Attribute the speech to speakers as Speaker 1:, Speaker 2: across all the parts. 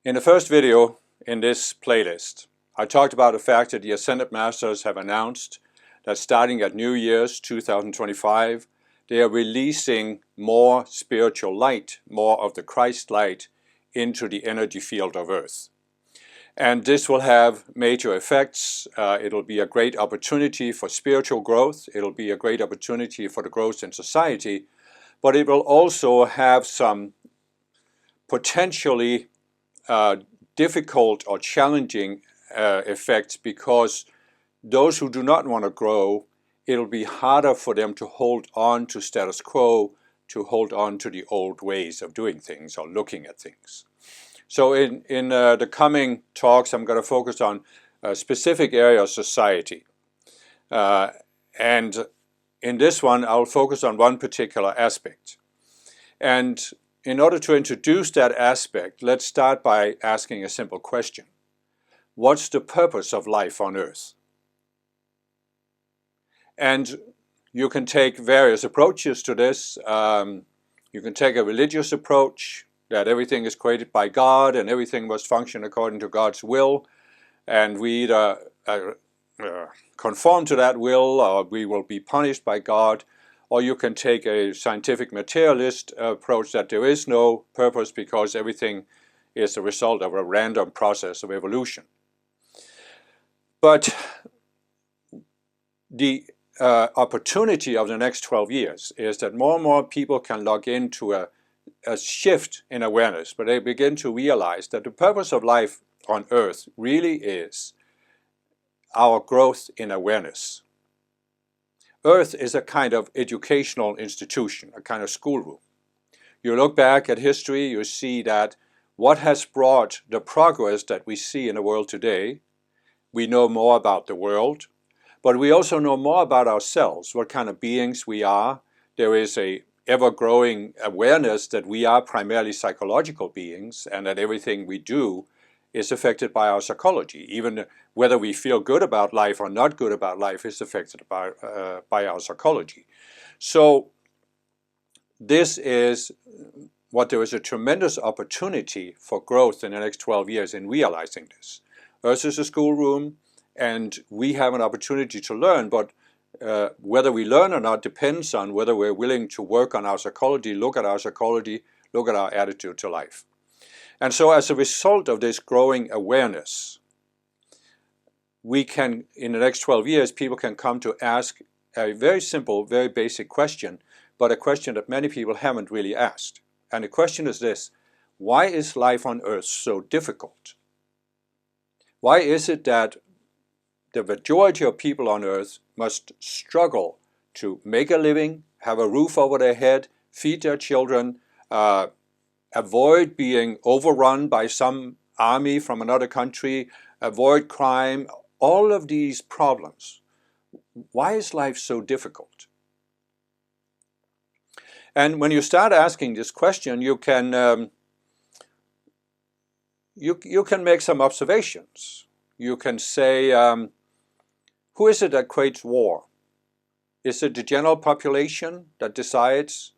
Speaker 1: In the first video in this playlist, I talked about the fact that the Ascended Masters have announced that starting at New Year's 2025, they are releasing more spiritual light, more of the Christ light into the energy field of Earth. And this will have major effects. It'll be a great opportunity for spiritual growth. It'll be a great opportunity for the growth in society, but it will also have some potentially difficult or challenging effects, because those who do not want to grow, it'll be harder for them to hold on to status quo, to hold on to the old ways of doing things or looking at things. So in the coming talks, I'm going to focus on a specific area of society. And in this one, I'll focus on one particular aspect. And in order to introduce that aspect, let's start by asking a simple question. What's the purpose of life on Earth? And you can take various approaches to this. You can take a religious approach, that everything is created by God and everything must function according to God's will, and we either conform to that will or we will be punished by God. Or you can take a scientific materialist approach, that there is no purpose because everything is a result of a random process of evolution. But the opportunity of the next 12 years is that more and more people can log into a shift in awareness, but they begin to realize that the purpose of life on Earth really is our growth in awareness. Earth is a kind of educational institution, a kind of schoolroom. You look back at history, you see that what has brought the progress that we see in the world today, we know more about the world, but we also know more about ourselves, what kind of beings we are. There is a ever-growing awareness that we are primarily psychological beings and that everything we do is affected by our psychology. Even whether we feel good about life or not good about life is affected by our psychology. So this is what there is a tremendous opportunity for growth in the next 12 years in realizing this. Earth is a schoolroom and we have an opportunity to learn, but whether we learn or not depends on whether we're willing to work on our psychology, look at our psychology, look at our attitude to life. And so as a result of this growing awareness, we can, in the next 12 years, people can come to ask a very simple, very basic question, but a question that many people haven't really asked. And the question is this: why is life on Earth so difficult? Why is it that the majority of people on Earth must struggle to make a living, have a roof over their head, feed their children, avoid being overrun by some army from another country, avoid crime, all of these problems? Why is life so difficult? And when you start asking this question, you can make some observations. You can say, who is it that creates war? Is it the general population that decides?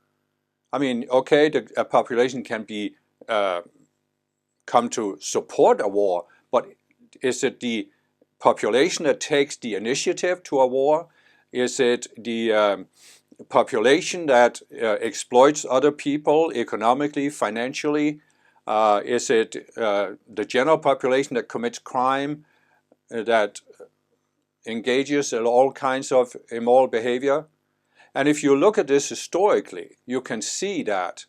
Speaker 1: I mean, okay, a population can be come to support a war, but is it the population that takes the initiative to a war? Is it the population that exploits other people economically, financially? Is it the general population that commits crime, that engages in all kinds of immoral behavior? And if you look at this historically, you can see that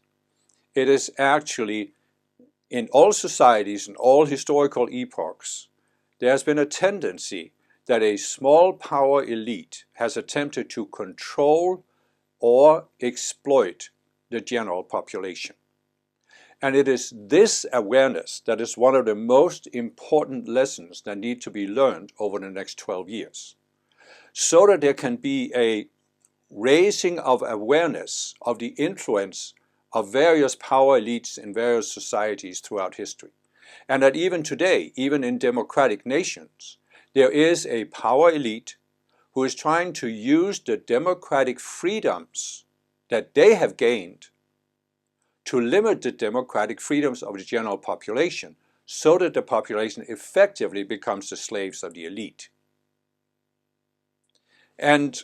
Speaker 1: it is actually in all societies, in all historical epochs, there has been a tendency that a small power elite has attempted to control or exploit the general population. And it is this awareness that is one of the most important lessons that need to be learned over the next 12 years, so that there can be a raising of awareness of the influence of various power elites in various societies throughout history. And that even today, even in democratic nations, there is a power elite who is trying to use the democratic freedoms that they have gained to limit the democratic freedoms of the general population, so that the population effectively becomes the slaves of the elite. And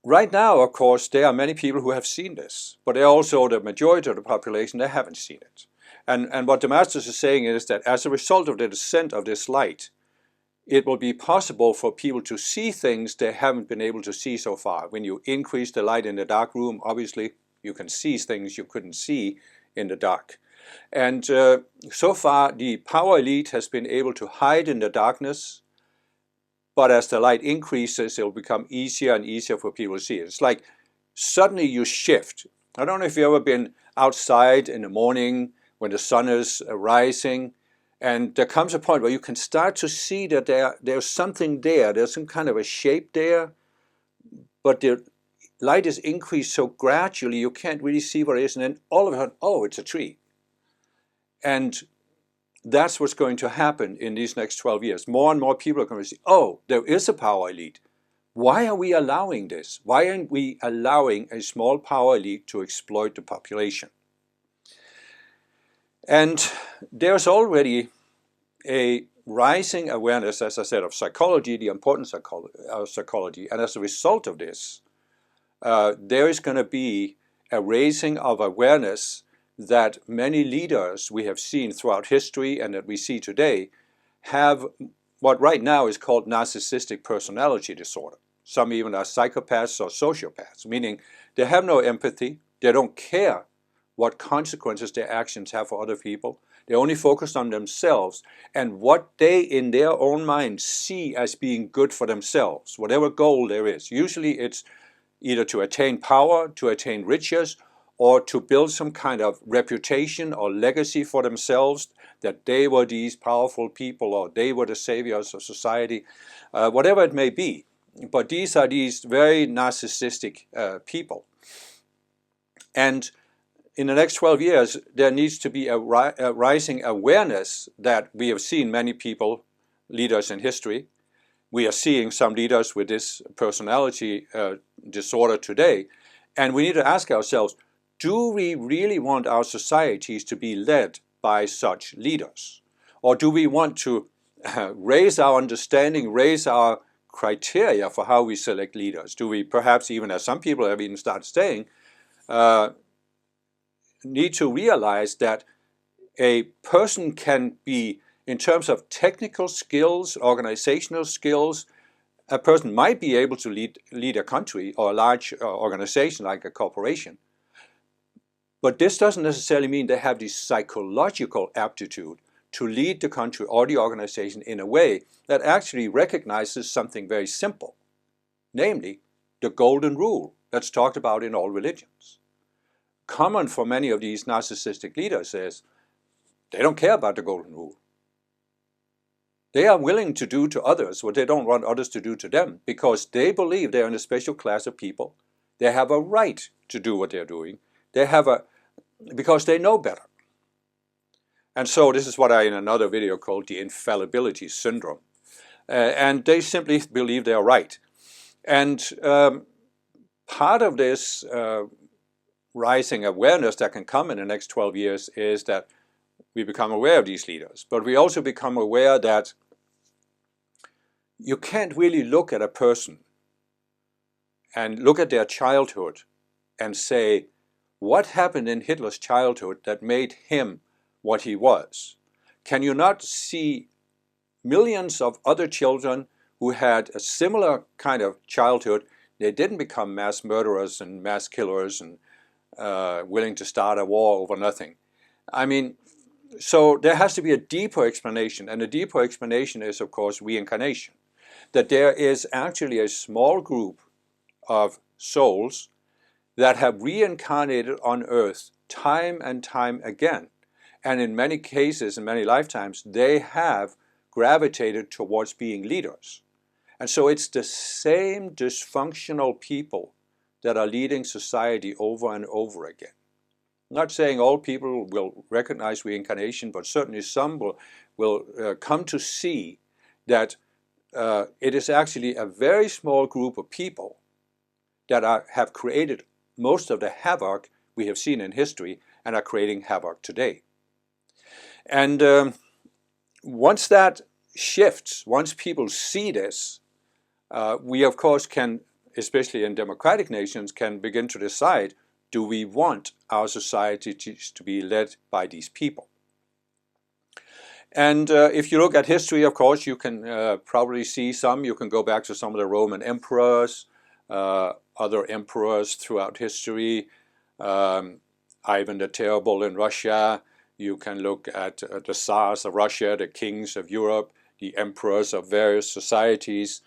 Speaker 1: right now, of course, there are many people who have seen this, but there are also the majority of the population that haven't seen it. And what the Masters are saying is that as a result of the descent of this light, it will be possible for people to see things they haven't been able to see so far. When you increase the light in the dark room, obviously you can see things you couldn't see in the dark. And so far, the power elite has been able to hide in the darkness, but as the light increases, it will become easier and easier for people to see it. It's like suddenly you shift. I don't know if you've ever been outside in the morning when the sun is rising, and there comes a point where you can start to see that there's something there. There's some kind of a shape there, but the light is increased so gradually you can't really see what it is, and then all of a sudden, oh, it's a tree. And that's what's going to happen in these next 12 years. More and more people are going to see, oh, there is a power elite. Why are we allowing this? Why aren't we allowing a small power elite to exploit the population? And there's already a rising awareness, as I said, of psychology, the importance of psychology. And as a result of this, there is going to be a raising of awareness that many leaders we have seen throughout history and that we see today have what right now is called narcissistic personality disorder. Some even are psychopaths or sociopaths, meaning they have no empathy, they don't care what consequences their actions have for other people. They only focus on themselves and what they in their own mind see as being good for themselves, whatever goal there is. Usually it's either to attain power, to attain riches, or to build some kind of reputation or legacy for themselves, that they were these powerful people or they were the saviors of society, whatever it may be. But these are these very narcissistic people. And in the next 12 years, there needs to be a rising awareness that we have seen many people, leaders in history. We are seeing some leaders with this personality disorder today. And we need to ask ourselves, do we really want our societies to be led by such leaders? Or do we want to raise our understanding, raise our criteria for how we select leaders? Do we perhaps, even as some people have even started saying, need to realize that a person can be, in terms of technical skills, organizational skills, a person might be able to lead a country or a large organization like a corporation. But this doesn't necessarily mean they have the psychological aptitude to lead the country or the organization in a way that actually recognizes something very simple, namely the golden rule that's talked about in all religions. Common for many of these narcissistic leaders is they don't care about the golden rule. They are willing to do to others what they don't want others to do to them because they believe they're in a special class of people. They have a right to do what they're doing. Because they know better. And so this is what I in another video called the infallibility syndrome. And they simply believe they're right. And part of this rising awareness that can come in the next 12 years is that we become aware of these leaders. But we also become aware that you can't really look at a person and look at their childhood and say, what happened in Hitler's childhood that made him what he was? Can you not see millions of other children who had a similar kind of childhood? They didn't become mass murderers and mass killers and willing to start a war over nothing. I mean, so there has to be a deeper explanation, and the deeper explanation is, of course, reincarnation. That there is actually a small group of souls that have reincarnated on earth time and time again. And in many cases, in many lifetimes, they have gravitated towards being leaders. And so it's the same dysfunctional people that are leading society over and over again. I'm not saying all people will recognize reincarnation, but certainly some will come to see that it is actually a very small group of people that have created most of the havoc we have seen in history and are creating havoc today. And once that shifts, once people see this, we of course can, especially in democratic nations, can begin to decide, do we want our society to be led by these people? And if you look at history, of course, you can probably see some. You can go back to some of the Roman emperors, other emperors throughout history, Ivan the Terrible in Russia. You can look at the Tsars of Russia, the kings of Europe, the emperors of various societies.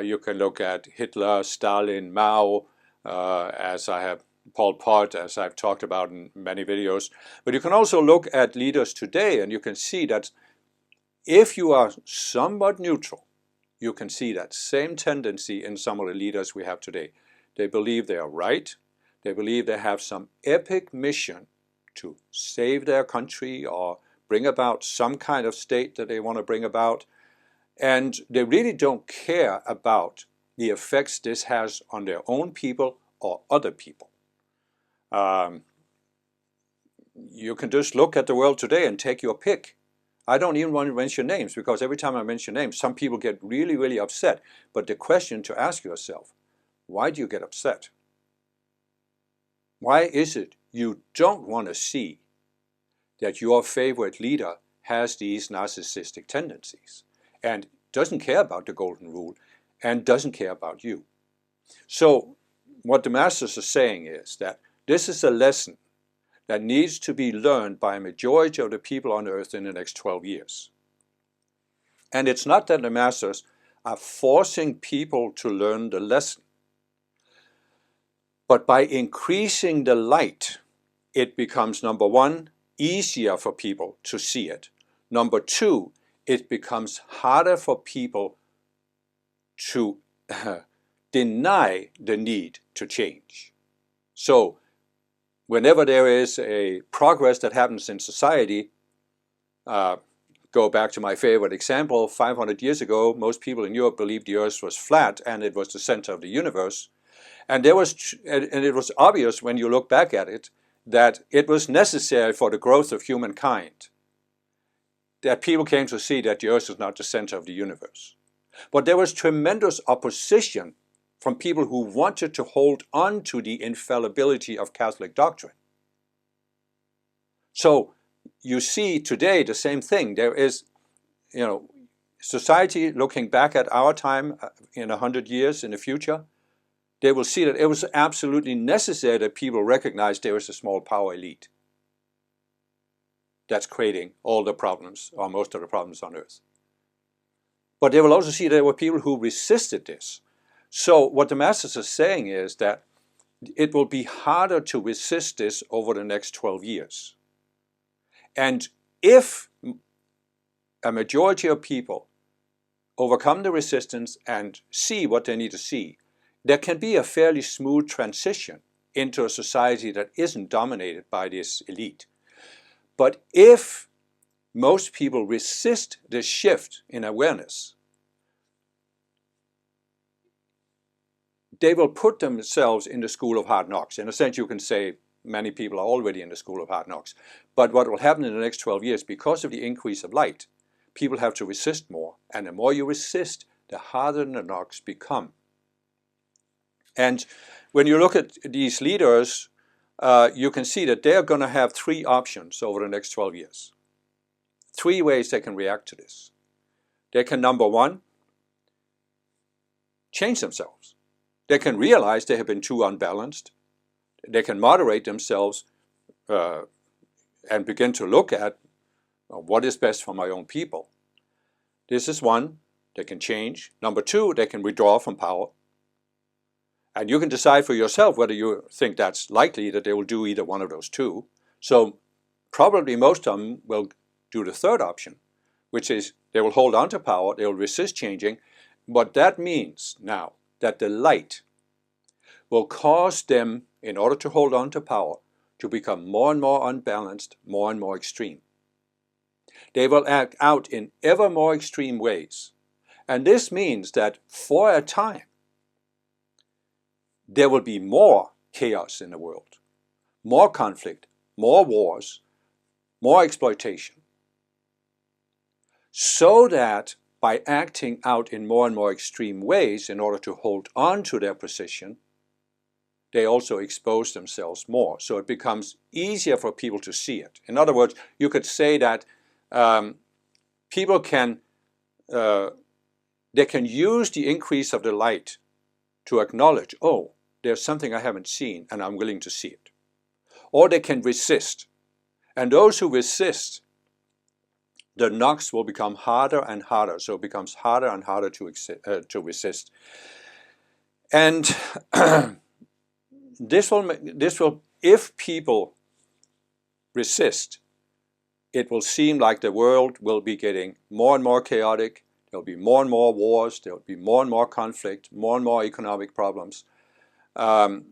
Speaker 1: You can look at Hitler, Stalin, Mao, Pol Pot, as I've talked about in many videos. But you can also look at leaders today, and you can see that if you are somewhat neutral, you can see that same tendency in some of the leaders we have today. They believe they are right. They believe they have some epic mission to save their country or bring about some kind of state that they want to bring about. And they really don't care about the effects this has on their own people or other people. You can just look at the world today and take your pick. I don't even want to mention names, because every time I mention names, some people get really, really upset. But the question to ask yourself, why do you get upset? Why is it you don't want to see that your favorite leader has these narcissistic tendencies and doesn't care about the golden rule and doesn't care about you? So what the masters are saying is that this is a lesson that needs to be learned by a majority of the people on earth in the next 12 years. And it's not that the masters are forcing people to learn the lesson, but by increasing the light, it becomes, number one, easier for people to see it. Number two, it becomes harder for people to deny the need to change. So whenever there is a progress that happens in society, go back to my favorite example, 500 years ago, most people in Europe believed the earth was flat and it was the center of the universe. And it was obvious when you look back at it that it was necessary for the growth of humankind that people came to see that the earth is not the center of the universe. But there was tremendous opposition from people who wanted to hold on to the infallibility of Catholic doctrine. So you see today the same thing. There is, society looking back at our time in 100 years in the future, they will see that it was absolutely necessary that people recognize there is a small power elite that's creating all the problems, or most of the problems on earth. But they will also see there were people who resisted this. So what the masters are saying is that it will be harder to resist this over the next 12 years. And if a majority of people overcome the resistance and see what they need to see, there can be a fairly smooth transition into a society that isn't dominated by this elite. But if most people resist this shift in awareness, they will put themselves in the school of hard knocks. In a sense, you can say many people are already in the school of hard knocks. But what will happen in the next 12 years, because of the increase of light, people have to resist more. And the more you resist, the harder the knocks become. And when you look at these leaders, you can see that they're going to have three options over the next 12 years. Three ways they can react to this. They can, number one, change themselves. They can realize they have been too unbalanced. They can moderate themselves and begin to look at what is best for my own people. This is one. They can change. Number two, they can withdraw from power. And you can decide for yourself whether you think that's likely that they will do either one of those two. So probably most of them will do the third option, which is they will hold on to power, they will resist changing. But that means now that the light will cause them, in order to hold on to power, to become more and more unbalanced, more and more extreme. They will act out in ever more extreme ways. And this means that for a time, there will be more chaos in the world, more conflict, more wars, more exploitation. So that by acting out in more and more extreme ways in order to hold on to their position, they also expose themselves more. So it becomes easier for people to see it. In other words, you could say that people can they can use the increase of the light to acknowledge, oh, there's something I haven't seen and I'm willing to see it. Or they can resist. And those who resist, the knocks will become harder and harder. So it becomes harder and harder to resist. And this will, if people resist, it will seem like the world will be getting more and more chaotic. There'll be more and more wars. There'll be more and more conflict, more and more economic problems. But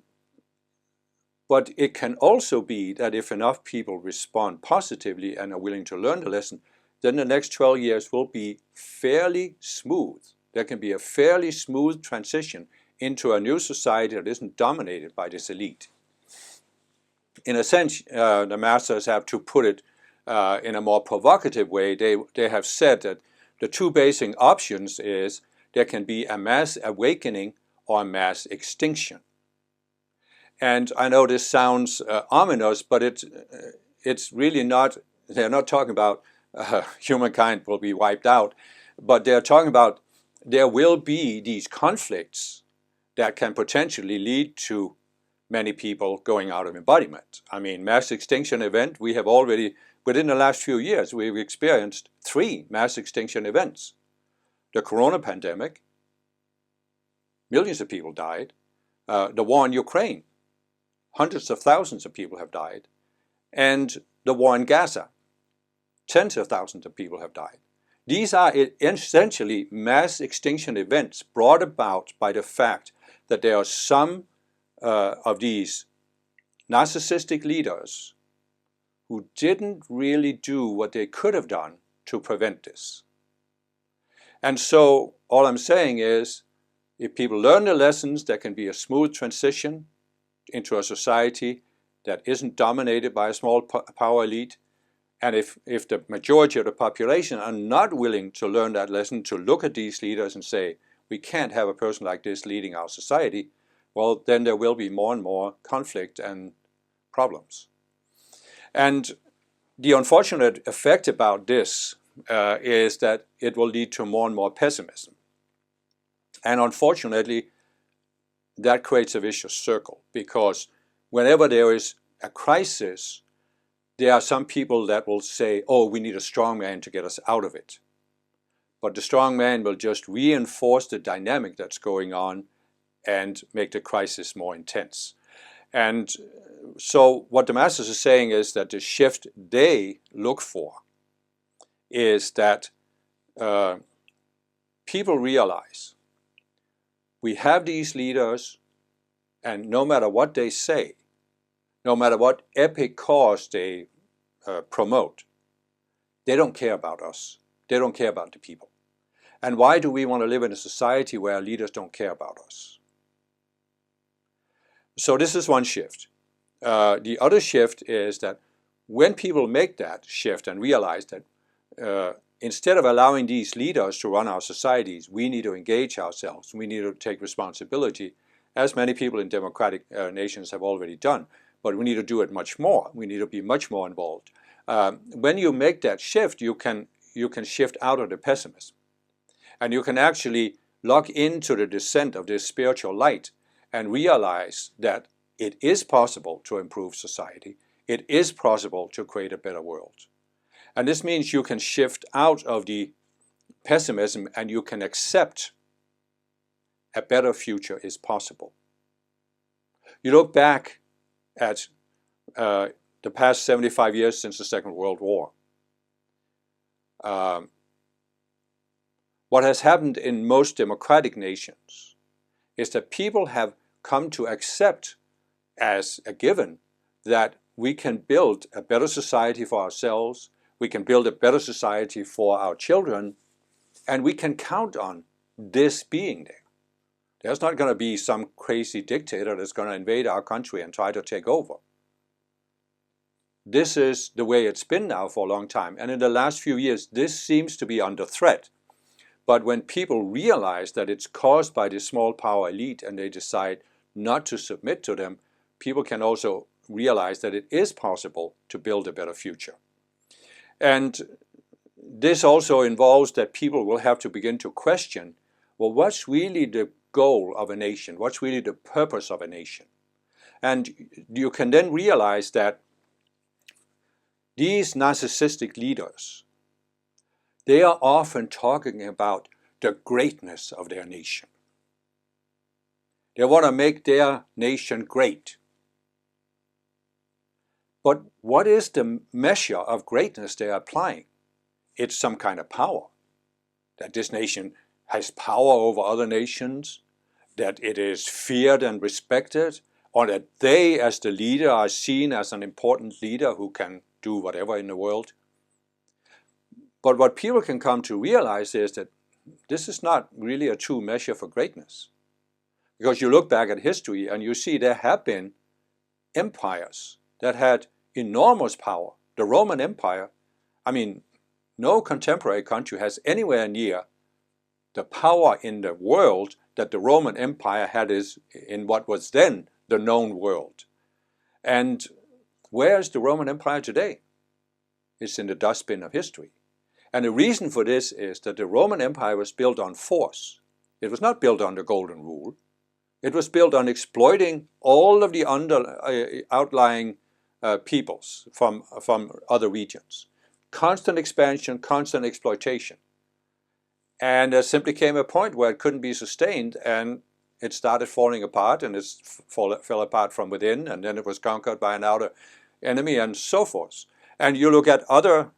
Speaker 1: it can also be that if enough people respond positively and are willing to learn the lesson, then the next 12 years will be fairly smooth. There can be a fairly smooth transition into a new society that isn't dominated by this elite. In a sense, the masters have to put it in a more provocative way. They have said that the two basic options is there can be a mass awakening or a mass extinction. And I know this sounds ominous, but it's really not. They're not talking about humankind will be wiped out, but they're talking about there will be these conflicts that can potentially lead to many people going out of embodiment. I mean, mass extinction event, we have already, within the last few years, we've experienced 3 mass extinction events. The corona pandemic, millions of people died. The war in Ukraine, hundreds of thousands of people have died. And the war in Gaza, tens of thousands of people have died. These are essentially mass extinction events brought about by the fact that there are some of these narcissistic leaders who didn't really do what they could have done to prevent this. And so all I'm saying is, if people learn the lessons, there can be a smooth transition into a society that isn't dominated by a small power elite. And if the majority of the population are not willing to learn that lesson, to look at these leaders and say, we can't have a person like this leading our society, well, then there will be more and more conflict and problems. And the unfortunate effect about this is that it will lead to more and more pessimism. And unfortunately, that creates a vicious circle, because whenever there is a crisis, there are some people that will say, oh, we need a strong man to get us out of it. But the strong man will just reinforce the dynamic that's going on and make the crisis more intense. And so what the masters are saying is that the shift they look for is that people realize we have these leaders, and no matter what they say, no matter what epic cause they promote, they don't care about us. They don't care about the people. And why do we want to live in a society where our leaders don't care about us? So this is one shift. The other shift is that when people make that shift and realize that instead of allowing these leaders to run our societies, we need to engage ourselves. We need to take responsibility, as many people in democratic nations have already done. But we need to do it much more. We need to be much more involved. When you make that shift, you can shift out of the pessimism. And you can actually lock into the descent of this spiritual light and realize that it is possible to improve society. It is possible to create a better world. And this means you can shift out of the pessimism and you can accept a better future is possible. You look back at the past 75 years since the Second World War. What has happened in most democratic nations is that people have come to accept as a given that we can build a better society for ourselves, we can build a better society for our children, and we can count on this being there. There's not going to be some crazy dictator that's going to invade our country and try to take over. this is the way it's been now for a long time. And in the last few years, this seems to be under threat. But when people realize that it's caused by the small power elite and they decide not to submit to them, people can also realize that it is possible to build a better future. And this also involves that people will have to begin to question, well, what's really the goal of a nation? What's really the purpose of a nation? And you can then realize that these narcissistic leaders, they are often talking about the greatness of their nation. They want to make their nation great. But what is the measure of greatness they are applying? It's some kind of power. That this nation has power over other nations, that it is feared and respected, or that they as the leader are seen as an important leader who can do whatever in the world. But what people can come to realize is that this is not really a true measure for greatness. Because you look back at history and you see there have been empires that had enormous power. The Roman Empire, I mean, no contemporary country has anywhere near the power in the world that the Roman Empire had is in what was then the known world. And where is the Roman Empire today? It's in the dustbin of history. And the reason for this is that the Roman Empire was built on force. It was not built on the golden rule. It was built on exploiting all of the outlying peoples from other regions. Constant expansion, constant exploitation. And there simply came a point where it couldn't be sustained and it started falling apart, and it fell apart from within, and then it was conquered by an outer enemy and so forth. And you look at other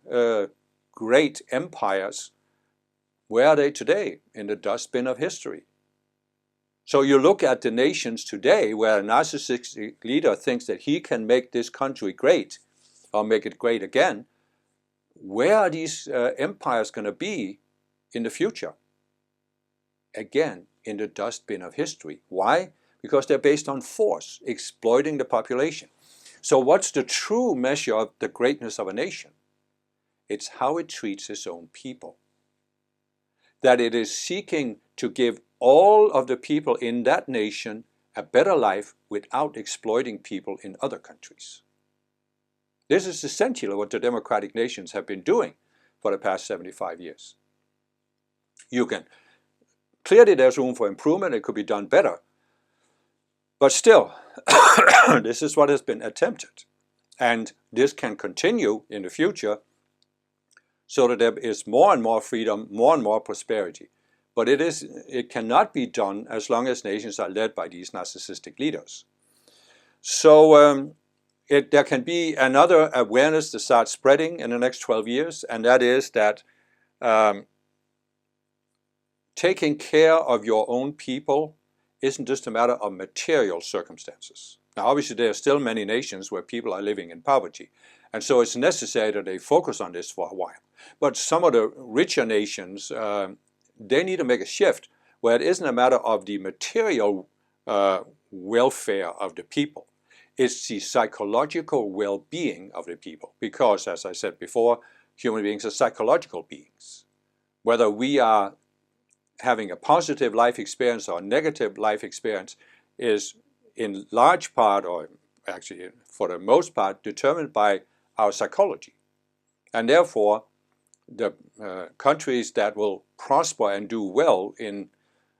Speaker 1: great empires, where are they today? In the dustbin of history. So you look at the nations today where a narcissistic leader thinks that he can make this country great or make it great again. Where are these empires going to be in the future? Again, in the dustbin of history. Why? Because they're based on force, exploiting the population. So what's the true measure of the greatness of a nation? It's how it treats its own people. That it is seeking to give all of the people in that nation a better life without exploiting people in other countries. This is essentially what the democratic nations have been doing for the past 75 years. Clearly there's room for improvement, it could be done better. But still, this is what has been attempted. And this can continue in the future so that there is more and more freedom, more and more prosperity. But it cannot be done as long as nations are led by these narcissistic leaders. So there can be another awareness that starts spreading in the next 12 years, and that is that taking care of your own people isn't just a matter of material circumstances. Now, obviously, there are still many nations where people are living in poverty, and so it's necessary that they focus on this for a while. But some of the richer nations, they need to make a shift where it isn't a matter of the material welfare of the people. It's the psychological well-being of the people. Because, as I said before, human beings are psychological beings. Whether we are having a positive life experience or a negative life experience is in large part, or actually for the most part, determined by our psychology. And therefore, the countries that will prosper and do well in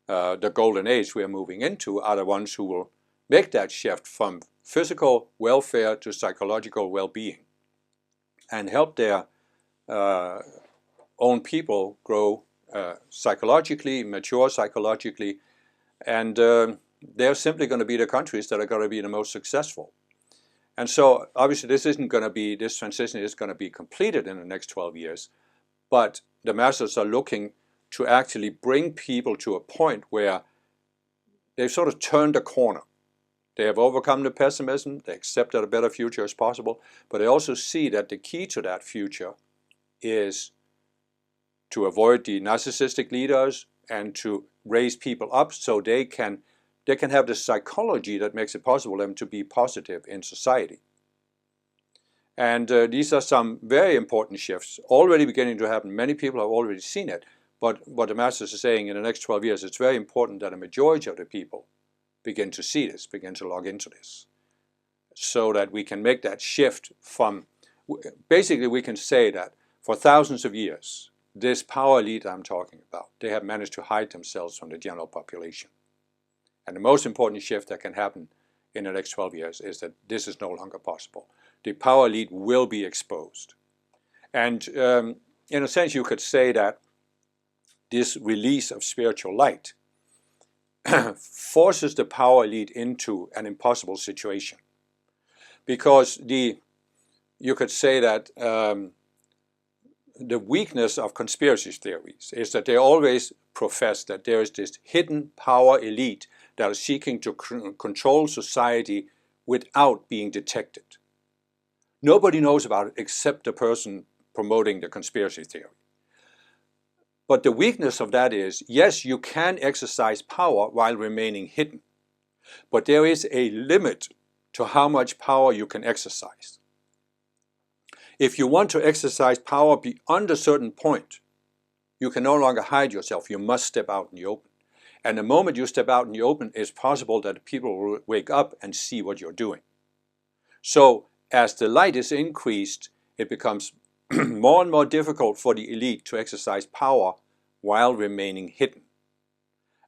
Speaker 1: the golden age we are moving into are the ones who will make that shift from physical welfare to psychological well-being and help their own people grow psychologically, mature psychologically, and they're simply going to be the countries that are going to be the most successful. And so obviously this transition is going to be completed in the next 12 years, but the masters are looking to actually bring people to a point where they've sort of turned a corner. They have overcome the pessimism, they accept that a better future is possible, but they also see that the key to that future is to avoid the narcissistic leaders and to raise people up so they can have the psychology that makes it possible for them to be positive in society. And these are some very important shifts already beginning to happen. Many people have already seen it, but what the Masters are saying, in the next 12 years, it's very important that a majority of the people begin to see this, begin to log into this, so that we can make that shift from, basically we can say that for thousands of years, this power elite I'm talking about, they have managed to hide themselves from the general population. And the most important shift that can happen in the next 12 years is that this is no longer possible. The power elite will be exposed. And in a sense, you could say that this release of spiritual light forces the power elite into an impossible situation. Because you could say that the weakness of conspiracy theories is that they always profess that there is this hidden power elite that is seeking to control society without being detected. Nobody knows about it except the person promoting the conspiracy theory. But the weakness of that is, yes, you can exercise power while remaining hidden, but there is a limit to how much power you can exercise. If you want to exercise power beyond a certain point, you can no longer hide yourself. You must step out in the open. And the moment you step out in the open, it's possible that people will wake up and see what you're doing. So as the light is increased, it becomes more and more difficult for the elite to exercise power while remaining hidden.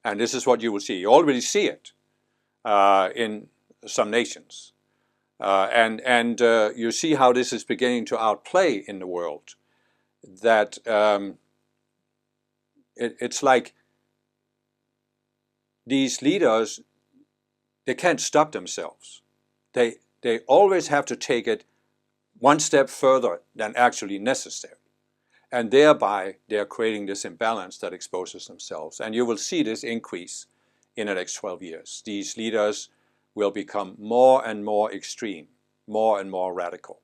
Speaker 1: And this is what you will see. You already see it in some nations. And you see how this is beginning to outplay in the world. That it's like these leaders, they can't stop themselves. They always have to take it one step further than actually necessary. And thereby, they're creating this imbalance that exposes themselves. And you will see this increase in the next 12 years. These leaders will become more and more extreme, more and more radical.